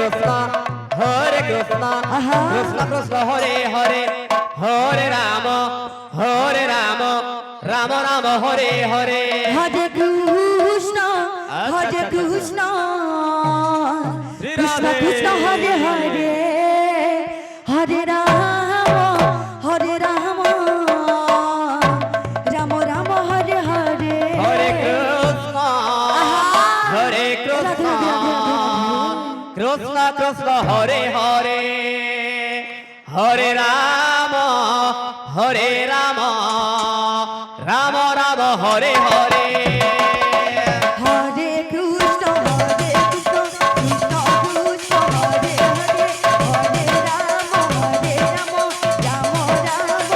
Krishna Krishna Krishna Hare Hare Hare Rama Rama Rama Hare Hare Hare Krishna Krishna Krishna Hare Hare Hare Rama Rama Rama Hare Hare Hare Krishna Krishna Krishna Hare Hare Hare Rama Rama Rama Hare Hare Hare Krishna Krishna Krishna Hare Hare Hare Rama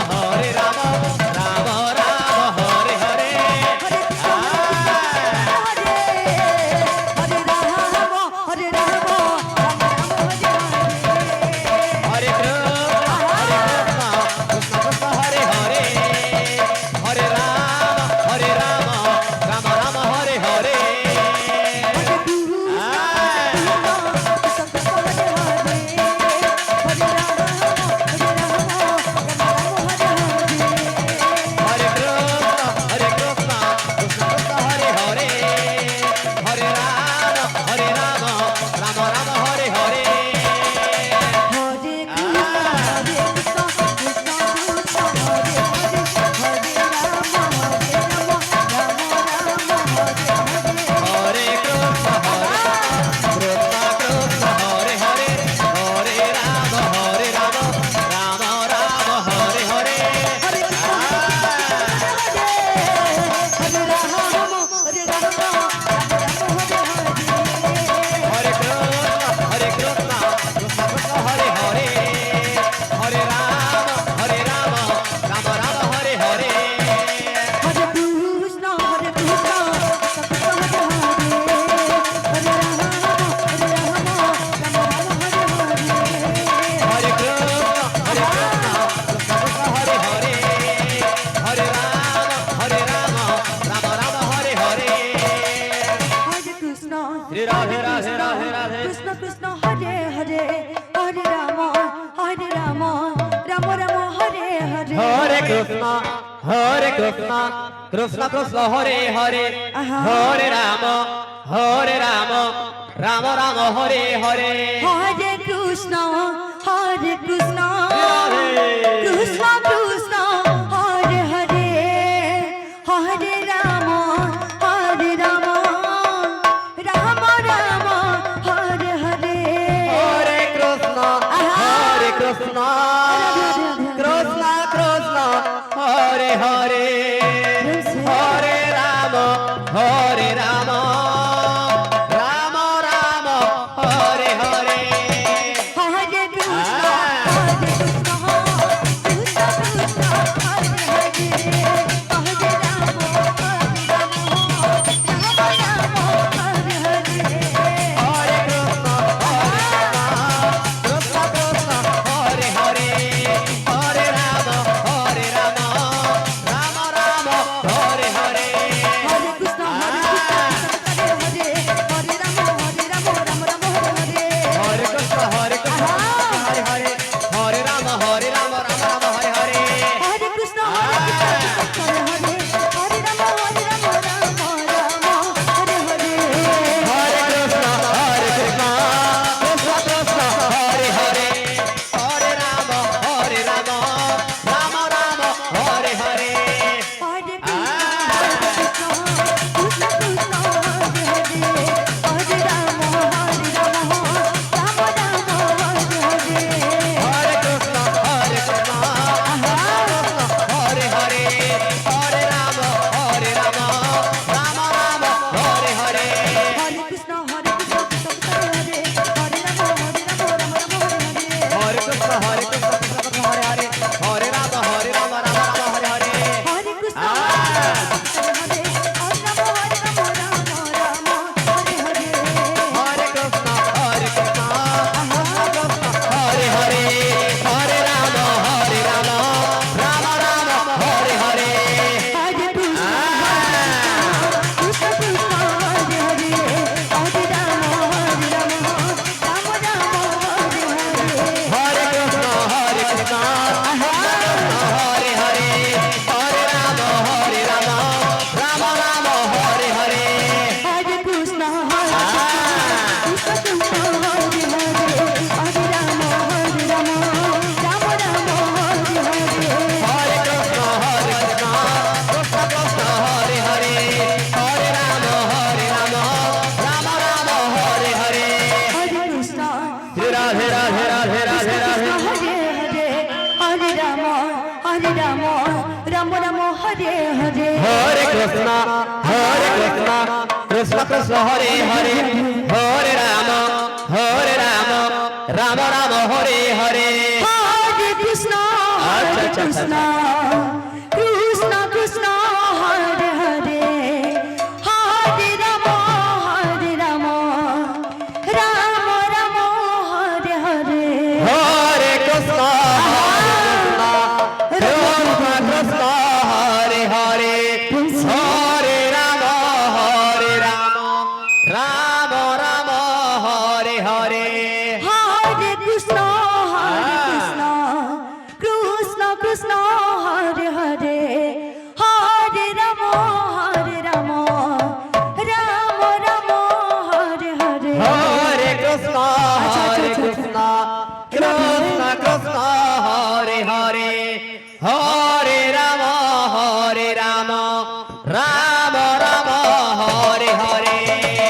Rama Hare Hare Hare Krishna Krishna Krishna Hare Hare Hare Rama Rama Hare Hare Hare Krishna Krishna Krishna Hare Hare Hare Rama Rama Hare Hare Hare Krishna Krishna Krishna Hare Hare Hare Rama Rama Hare Hare Hare Krishna Krishna Krishna Hare Hare Hare Rama Rama Hare Hare Hare Krishna Krishna Krishna Hare Hare Hare Rama Rama Hare Hare Hare Krishna Krishna Krishna Hare Hare Hare Rama Rama Hare Hare Shri Radhe Radhe Radhe Radhe Krishna Krishna Hare Hare Hare Rama Rama Hare Hare Hare Krishna Krishna Krishna Hare Hare Hare Rama Rama Hare Hare Hare Krishna Krishna Krishna Hare Hare Hare Rama Rama Hare Hare Hare Krishna Krishna Krishna Hare Hare Hare Rama Rama Hare Hare Hare Krishna Krishna Hare Hare Hare Rama Hare Hare Hare Krishna Krishna Krishna Hare Hare Hare Rama Rama Ram Ram Ram Hare Hare Hare Krishna Krishna Krishna Hare Hare Hare Ram Ram Ram Hare Hare Hare Krishna আচ্ছা, আচ্ছা, কৃষ্ণ কৃষ্ণ কৃষ্ণ হরে হরে হরে রাম রাম রাম হরে হরে হরে কৃষ্ণ কৃষ্ণ হরে হরে হরে রাম রাম রাম হরে হরে হরে কৃষ্ণ কৃষ্ণ কৃষ্ণ হরে হরে হরে রাম রাম রাম হরে হরে হরে কৃষ্ণ কৃষ্ণ কৃষ্ণ হরে হরে হরে